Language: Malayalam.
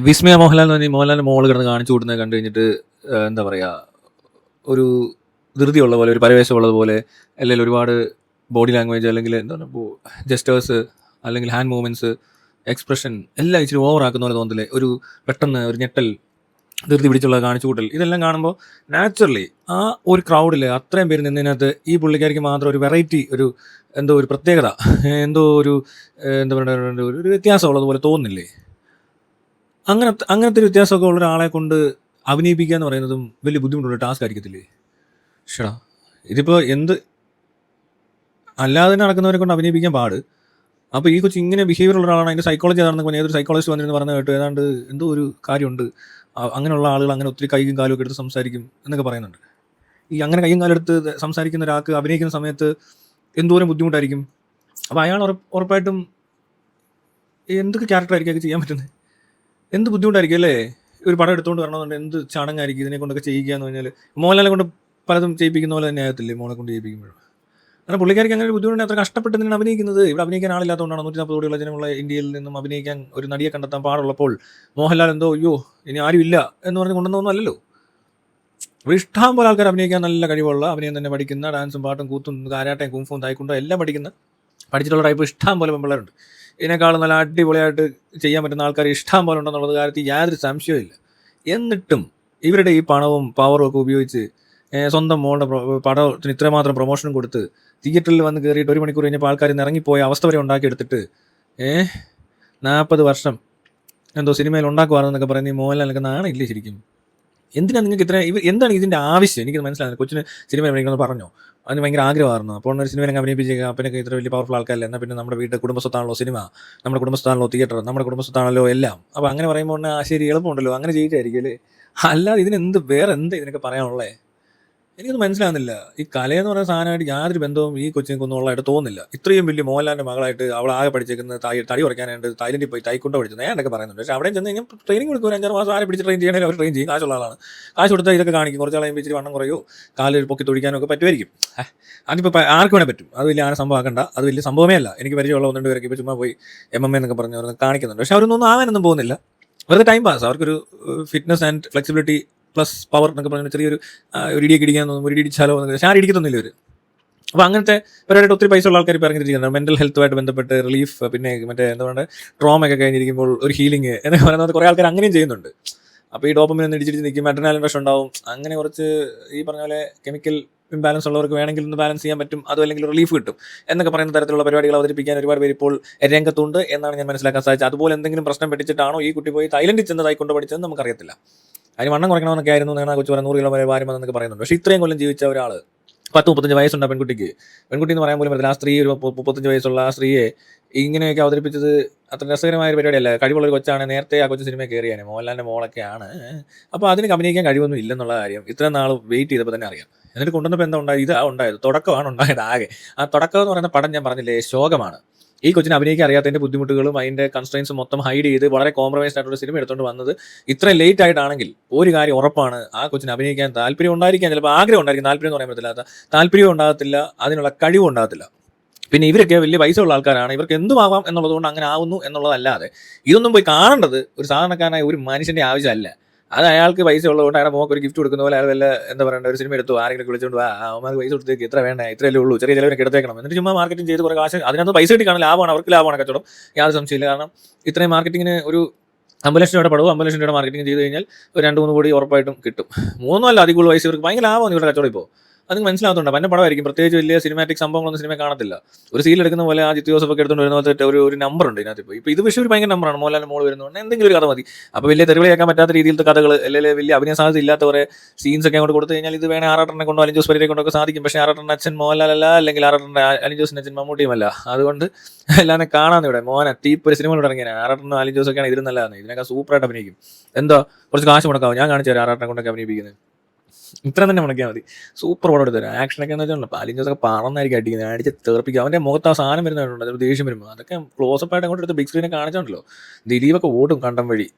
വിസ്മയ മോഹൻലാൽ എന്ന് പറഞ്ഞാൽ മോഹൻലാലിന്റെ മോള് കിടന്ന് കാണിച്ചു കൂടുന്നത് കണ്ടു കഴിഞ്ഞിട്ട് എന്താ പറയുക, ഒരു ധൃതിയുള്ള പോലെ, ഒരു പരവേശമുള്ളത് പോലെ, അല്ലെങ്കിൽ ഒരുപാട് ബോഡി ലാംഗ്വേജ്, അല്ലെങ്കിൽ എന്താണ് ജസ്റ്റേഴ്സ്, അല്ലെങ്കിൽ ഹാൻഡ് മൂവ്മെന്റ്സ്, എക്സ്പ്രഷൻ എല്ലാം ഇച്ചിരി ഓവർ ആക്കുന്ന പോലെ തോന്നത്തില്ലേ? ഒരു പെട്ടെന്ന് ഒരു ഞെട്ടൽ, ധൃതി പിടിച്ചുള്ള കാണിച്ചു കൂട്ടൽ, ഇതെല്ലാം കാണുമ്പോൾ നാച്ചുറലി ആ ഒരു ക്രൗഡിൽ അത്രയും പേര് നിന്നതിനകത്ത് ഈ പുള്ളിക്കാരിക്ക് മാത്രം ഒരു വെറൈറ്റി, ഒരു എന്തോ ഒരു പ്രത്യേകത, എന്തോ ഒരു എന്താ പറയുക, ഒരു വ്യത്യാസം ഉള്ളതുപോലെ തോന്നുന്നില്ലേ? അങ്ങനത്തെ ഒരു വ്യത്യാസമൊക്കെ ഉള്ള ഒരാളെ കൊണ്ട് അഭിനയിപ്പിക്കുക എന്ന് പറയുന്നതും വലിയ ബുദ്ധിമുട്ടുള്ള ടാസ്ക് ആയിരിക്കത്തില്ലേ? ഷടാ, ഇതിപ്പോൾ എന്ത് അല്ലാതെ തന്നെ നടക്കുന്നവരെ കൊണ്ട് അഭിനയിപ്പിക്കാൻ പാട്. അപ്പോൾ ഈ കൊച്ചു ഇങ്ങനെ ബിഹേവിയർ ഉള്ള ഒരാളാണ്, അതിൻ്റെ സൈക്കോളജി ആണെന്ന് പറഞ്ഞാൽ ഏതൊരു സൈക്കോളജിസ്റ്റ് വന്നിരുന്ന് പറഞ്ഞ കേട്ടു, ഏതാണ്ട് എന്തോ ഒരു കാര്യമുണ്ട്, അങ്ങനെയുള്ള ആളുകൾ അങ്ങനെ ഒത്തിരി കൈയും കാലും ഒക്കെ എടുത്ത് സംസാരിക്കും എന്നൊക്കെ പറയുന്നുണ്ട്. ഈ അങ്ങനെ കൈയും കാലും എടുത്ത് സംസാരിക്കുന്ന ഒരാൾക്ക് അഭിനയിക്കുന്ന സമയത്ത് എന്തോരം ബുദ്ധിമുട്ടായിരിക്കും. അപ്പോൾ അയാൾ ഉറപ്പായിട്ടും എന്തൊക്കെ ക്യാരക്ടർ ആയിരിക്കും ചെയ്യാൻ പറ്റുന്നത്? എന്ത് ബുദ്ധിമുട്ടായിരിക്കും അല്ലേ? ഒരു പടം എടുത്തുകൊണ്ട് വരണമെന്നുണ്ട്, എന്ത് ചടങ്ങായിരിക്കും ഇതിനെ കൊണ്ടൊക്കെ ചെയ്യുക എന്ന് പറഞ്ഞാൽ. മോഹൻലാലിനെ കൊണ്ട് പലതും ചെയ്യിപ്പിക്കുന്ന പോലെ തന്നെ ആകത്തില്ലേ മോളെ കൊണ്ട് ചെയ്യിപ്പിക്കുമ്പോഴും? കാരണം പുള്ളിക്കാരിക്ക് അങ്ങനെ ഒരു ബുദ്ധിമുട്ടുണ്ട്, അത്ര കഷ്ടപ്പെട്ട് തന്നെയാണ് അഭിനയിക്കുന്നത്. ഇവിടെ അഭിനയിക്കാൻ ആളില്ലാത്തതുകൊണ്ടാണ് 140 കോടിയുള്ള ജനമുള്ള ഇന്ത്യയിൽ നിന്നും അഭിനയിക്കാൻ ഒരു നടിയെ കണ്ടെത്താൻ പാടുള്ളപ്പോൾ മോഹൻലാൽ എന്തോ അയ്യോ ഇനി ആരും ഇല്ല എന്ന് പറഞ്ഞ് കൊണ്ടുവന്നൊന്നും അല്ലല്ലോ. ഇവിടെ ഇഷ്ടം പോലെ ആൾക്കാർ അഭിനയിക്കാൻ നല്ല കഴിവുള്ള, അഭിനയം തന്നെ പഠിക്കുന്ന, ഡാൻസും പാട്ടും കൂത്തും കാരാട്ടയും കുംഫും തായ്ക്കുണ്ടോ എല്ലാം പഠിച്ചിട്ടുള്ള ടൈപ്പ് ഇഷ്ടം പോലെ പെമ്പിള്ളേരുണ്ട്. ഇതിനേക്കാളും നല്ല അടിപൊളിയായിട്ട് ചെയ്യാൻ പറ്റുന്ന ആൾക്കാർ ഇഷ്ടം പോലെ ഉണ്ടെന്നുള്ളത് കാര്യത്തിൽ യാതൊരു സംശയവും ഇല്ല. എന്നിട്ടും ഇവരുടെ ഈ പണവും പവറും ഒക്കെ ഉപയോഗിച്ച് സ്വന്തം മോളുടെ പടത്തിന് ഇത്രമാത്രം പ്രൊമോഷനും കൊടുത്ത് തിയേറ്ററിൽ വന്ന് കയറിയിട്ട് 1 മണിക്കൂർ കഴിഞ്ഞപ്പോൾ ആൾക്കാർ ഇന്ന് ഇറങ്ങിപ്പോയ അവസ്ഥ വരെ ഉണ്ടാക്കിയെടുത്തിട്ട് 40 വർഷം എന്തോ സിനിമയിൽ ഉണ്ടാക്കുവാണെന്നൊക്കെ പറയുന്നത് ഈ മോഹൻലാലിനൊക്കെ നാണമില്ലേ ശരിക്കും? എന്തിനാണ് നിങ്ങൾക്ക് ഇത്ര എന്താണ് ഇതിൻ്റെ ആവശ്യം? എനിക്ക് മനസ്സിലാകുന്നത്. കൊച്ചിന് സിനിമ അഭിനയിക്കണമെന്ന് പറഞ്ഞോ, അതിന് ഭയങ്കര ആഗ്രഹമായിരുന്നു. അപ്പോൾ ഒരു സിനിമ അഭിനയിപ്പിച്ചേക്കുക, അപ്പനൊക്കെ ഇത്ര വലിയ പവർഫുൾ ആൾക്കാരല്ല, എന്നാൽ പിന്നെ നമ്മുടെ വീട്ടിൽ കുടുംബസ്വത്താണല്ലോ സിനിമ, നമ്മുടെ കുടുംബസ്വത്താണല്ലോ തിയേറ്റർ, നമ്മുടെ കുടുംബസ്വത്താണല്ലോ എല്ലാം. അപ്പോൾ അങ്ങനെ പറയുമ്പോൾ ശരി എളുപ്പമുണ്ടല്ലോ, അങ്ങനെ ചെയ്യിട്ടായിരിക്കും അല്ലേ? അല്ലാതെ ഇതിനെന്ത് വേറെ എന്ത് ഇതിനൊക്കെ പറയാനുള്ളത്? എനിക്കൊന്നും മനസ്സിലാകുന്നില്ല. ഈ കലയെന്ന് പറയുന്ന സാധനമായിട്ട് യാതൊരു ബന്ധവും ഈ കൊച്ചിനൊന്നും ഉള്ളതായിട്ട് തോന്നുന്നില്ല. ഇത്രയും വലിയ മോഹൻലാലിൻ്റെ മകളായിട്ട് അവൾ ആകെ പഠിച്ചേക്കുന്നത് തടി കുറയ്ക്കാനായിട്ട് തായ്ലൻഡിൽ പോയി തൈക്കൊണ്ടോ പഠിച്ചത് ഞാനൊക്കെ പറയുന്നുണ്ട്. പക്ഷേ അവിടെ ചെന്ന് കഴിഞ്ഞാൽ ട്രെയിനിങ് കൊടുക്കും. 5-6 മാസം ആരെ പിടിച്ച് ട്രെയിൻ ചെയ്യണമെങ്കിൽ അവർ ട്രെയിൻ ചെയ്യും. കാശുള്ള ആളാണ്. കാശ് കൊടുത്താൽ ഇതൊക്കെ കാണിക്കും. കുറച്ച് ആളെയും ഇച്ചിരി വണ്ണം കുറയോ കാല് പൊക്കി തൊടിക്കാനോ ഒക്കെ പറ്റുമായിരിക്കും. അതിപ്പോൾ ആർക്ക് വേണേൽ പറ്റും. അത് വലിയ ആരെ സംഭവമാക്കണ്ട. അത് വലിയ സംഭവമേ അല്ല. എനിക്ക് പരിചയമുള്ള 1-2 പേരൊക്കെ ഇപ്പോൾ ചുമ്മാ പോയി MMA എന്നൊക്കെ പറഞ്ഞ് അവർ കാണിക്കുന്നുണ്ട്. പക്ഷേ അവരൊന്നും ആവാനൊന്നും പോകുന്നില്ല. വെറുതെ ടൈം പാസ്. അവർക്കൊരു fitness and flexibility plus power എന്നൊക്കെ പറഞ്ഞാൽ ചെറിയൊരു ഒരു ഇടിയൊക്കെ ഇടിക്കാൻ തോന്നും, ഒരു ഇടിച്ചാലോ എന്നൊക്കെ. പക്ഷേ ആരും ഇടിക്കത്തൊന്നുമില്ല ഇവർ. അപ്പോൾ അങ്ങനത്തെ പരിപാടിയായിട്ട് ഒത്തിരി പൈസ ഉള്ള ആൾക്കാർ ഇപ്പോൾ ഇറങ്ങിയിരിക്കുന്നുണ്ട്. മെൻ്റൽ ഹെൽത്തുമായിട്ട് ബന്ധപ്പെട്ട് റിലീഫ്, പിന്നെ മറ്റേ എന്താ പറയുക, ട്രോമയൊക്കെ കഴിഞ്ഞിരിക്കുമ്പോൾ ഒരു ഹീലിംഗ് എന്നൊക്കെ പറയുന്നത് കുറേ ആൾക്കാർ അങ്ങനെയും ചെയ്യുന്നുണ്ട്. അപ്പോൾ ഈ ഡോപ്പമിൻ ഒന്ന് ഇടിച്ചിട്ട് നിൽക്കും, അഡ്രിനാലിൻ റഷ് ഉണ്ടാവും. അങ്ങനെ കുറച്ച് ഈ പറഞ്ഞ പോലെ കെമിക്കൽ ഇംബാലൻസ് ഉള്ളവർക്ക് വേണമെങ്കിൽ ഒന്ന് ബാലൻസ് ചെയ്യാൻ പറ്റും, അതും അല്ലെങ്കിൽ റിലീഫ് കിട്ടും എന്നൊക്കെ പറയുന്ന തരത്തിലുള്ള പരിപാടികൾ അവതരിപ്പിക്കാൻ ഒരുപാട് പേര് ഇപ്പോൾ രംഗത്തുണ്ട് എന്നാണ് ഞാൻ മനസ്സിലാക്കാൻ സാധിച്ചത്. അതുപോലെ എന്തെങ്കിലും പ്രശ്നം പെട്ടിച്ചിട്ടാണോ ഈ കുട്ടി പോയി തായ്ലൻഡിൽ ചെന്ന് തായ്ക്കൊണ്ട് പഠിച്ചതെന്ന് നമുക്കറിയത്തില്ല. അതിന് വണ്ണം കുറയ്ക്കണമെന്നൊക്കെ ആയിരുന്നു എന്നാണ് കൊച്ചു പറയാൻ 100 കിലോ വരെ വാരുമെന്നൊക്കെ പറയുന്നുണ്ട്. പക്ഷേ ഇത്രയും കൊല്ലം ജീവിച്ച ഒരാൾ, 10-35 വയസ്സുണ്ട് പെൺകുട്ടിക്ക്. പെൺകുട്ടി എന്ന് പറയാൻ പോലും പറ്റില്ല. ആ സ്ത്രീ, ഒരു 35 വയസ്സുള്ള ആ സ്ത്രീയെ ഇങ്ങനെയൊക്കെ അവതരിപ്പിച്ചത് അത്ര രസകരമായ ഒരു പരിപാടിയല്ല. കഴിവുള്ളൊരു കൊച്ചാണ്. നേരത്തെ ആ കൊച്ചു സിനിമ കയറിയാണ്, മോഹൻലാലിൻ്റെ മോളൊക്കെയാണ്. അപ്പോൾ അതിന് അഭിനയിക്കാൻ കഴിവൊന്നും ഇല്ലെന്നുള്ള കാര്യം ഇത്രയും നാൾ വെയിറ്റ് ചെയ്തപ്പോൾ തന്നെ അറിയാം. എന്നിട്ട് കൊണ്ടുവന്നപ്പോൾ എന്താ ഉണ്ടായത്? ഇതാ ഉണ്ടായത്. തുടക്കമാണ് ഉണ്ടായത് ആകെ. ആ തുടക്കം എന്ന് പറയുന്ന പടം ഞാൻ പറഞ്ഞില്ലേ, ശോകമാണ്. ഈ കൊച്ചിന് അഭിനയിക്കാൻ അറിയാത്തതിൻ്റെ ബുദ്ധിമുട്ടുകളും അതിൻ്റെ കൺസ്ട്രെയിൻസും മൊത്തം ഹൈഡ് ചെയ്ത് വളരെ കോംപ്രമൈസ്ഡ് ആയിട്ടുള്ള സിനിമ എടുത്തുകൊണ്ട് വന്നത് ഇത്രയും ലേറ്റ് ആയിട്ടാണെങ്കിൽ ഒരു കാര്യം ഉറപ്പാണ്, ആ കൊച്ചിന് അഭിനയിക്കാൻ താല്പര്യം ഉണ്ടായിരിക്കാം, ചിലപ്പോൾ ആഗ്രഹം ഉണ്ടായിരിക്കും. താല്പര്യം എന്ന് പറയാൻ പറ്റില്ല, താല്പര്യവും ഉണ്ടാകത്തില്ല, അതിനുള്ള കഴിവും ഉണ്ടാകത്തില്ല. പിന്നെ ഇവരൊക്കെ വലിയ പൈസ ഉള്ള ആൾക്കാരാണ്, ഇവർക്ക് എന്തുമാവാം എന്നുള്ളതുകൊണ്ട് അങ്ങനെ ആവുന്നു എന്നുള്ളതല്ലാതെ ഇതൊന്നും പോയി കാണേണ്ടത് ഒരു സാധാരണക്കാരനായ ഒരു മനുഷ്യൻ്റെ ആവശ്യമല്ല. അത് അയാൾക്ക് പൈസ ഉള്ളതുകൊണ്ട് അയാളുടെ മോക്ക് ഒരു ഗിഫ്റ്റ് കൊടുക്കുന്ന പോലെ അയാൾ വല്ല എന്താ പറയേണ്ട ഒരു സിനിമ എടുത്തു, ആരെങ്കിലും വിളിച്ചുകൊണ്ട് അവന്മാർക്ക് പൈസ കൊടുത്തേക്ക് ഇത്ര വേണ്ട, ഇത്രയല്ലേ ഉള്ളൂ, ചെറിയ ചിലവരൊക്കെ എടുത്തേക്കണം, എന്നിട്ട് ചുമ്മാ മാർക്കറ്റിംഗ് ചെയ്ത് കുറേ കാശ് അതിനകത്ത് പൈസ കിട്ടി കാണാൻ ലാഭമാണ്, അവർക്ക് ലാഭമാണ് കച്ചവടം, യാതൊരു സംശയമില്ല. കാരണം ഇത്രയും മാർക്കറ്റിങ്ങിന് ഒരു 50 ലക്ഷം രൂപയുടെ പടവും 50 ലക്ഷം രൂപയുടെ മാർക്കറ്റിംഗ് ചെയ്ത് കഴിഞ്ഞാൽ ഒരു 2-3 കോടി ഉറപ്പായിട്ടും കിട്ടും. 3 അല്ല അധികമുള്ള പൈസ ഇവർക്ക് ഭയങ്കര ലാഭമാണ് ഇവരുടെ കച്ചവടം. ഇപ്പോൾ അത് മനസ്സിലാകുന്നുണ്ട്. പന്ന പടമായിരിക്കും, പ്രത്യേകിച്ച് വലിയ സിനിമാറ്റിക് സംഭവങ്ങളൊന്നും സിനിമ കാണത്തില്ല. ഒരു സീൽ എടുക്കുന്ന പോലെ ആ ജിത്തു ജോസഫ് ഒക്കെ എടുത്തുകൊണ്ട് വരുന്ന പോലത്തെ ഒരു നമ്പർ ഉണ്ട് ഇതിനകത്ത്. ഇപ്പോൾ ഇത് പക്ഷേ ഒരു ഭയങ്കര നമ്പറാണ്. മോഹൻലാലിൻ്റെ മോള് വരുന്നതുകൊണ്ട് എന്തെങ്കിലും ഒരു കഥ മതി. അപ്പോൾ വലിയ തെരുവിളി കേൾക്കാൻ പറ്റാത്ത രീതിയിലത്തെ കഥകൾ, അല്ലെങ്കിൽ വലിയ അഭിനയ സാധ്യത ഇല്ലാത്ത കുറേ സീൻസ് ഒക്കെ അങ്ങോട്ട് കൊടുത്തു കഴിഞ്ഞാൽ ഇത് വേണേൽ ആറാട്ടനെ കൊണ്ടോ അലിൻ ജോസ് പെരേരയെ കൊണ്ടൊക്കെ സാധിക്കും. പക്ഷേ ആറാട്ടൻ്റെ അച്ഛൻ മോഹൻലാലല്ല, അല്ലെങ്കിൽ ആറാട്ടൻ്റെ അലിൻ ജോസിൻ്റെ അച്ഛൻ മമ്മൂട്ടിയുമല്ല. അതുകൊണ്ട് എല്ലാവരും കാണാമെന്ന് ഇവിടെ മോഹന തീപ്പ് ഒരു സിനിമ ഇറങ്ങിയാണ്. ആറാട്ടനും അലിൻ ജോസൊക്കെയാണ് ഇതിലും നല്ലതാണ്. ഇതിനൊക്കെ സൂപ്പറായിട്ട് അഭിനയിക്കും. എന്തോ കുറച്ച് കാശ് മുടക്കാവും, ഞാൻ കാണിച്ചു തരാം ആറാട്ടനെ കൊണ്ടൊക്കെ അഭിനയിപ്പിക്കുന്നത്. ഇത്ര തന്നെ മുടക്കിയാൽ മതി. സൂപ്പർ പടം എടുത്തു തരാം. ആക്ഷനൊക്കെ എന്ന് വെച്ചാൽ പാലിൻ ജോസൊക്കെ പറന്നായിരിക്കും അടിക്കുന്നത്, അടിച്ച് തെറിപ്പിക്കുക. അവൻ്റെ മുഖത്ത് ആ സാധനം വരുന്നതുകൊണ്ട് അതൊരു ദേഷ്യം വരുമ്പോൾ അതൊക്കെ ക്ലോസപ്പ് ആയിട്ട് അങ്ങോട്ട് എടുത്ത് ബിഗ് സ്ക്രീനെ കാണിച്ചോണ്ടല്ലോ ദിലീപൊക്കെ ഓടും കണ്ടം വഴി.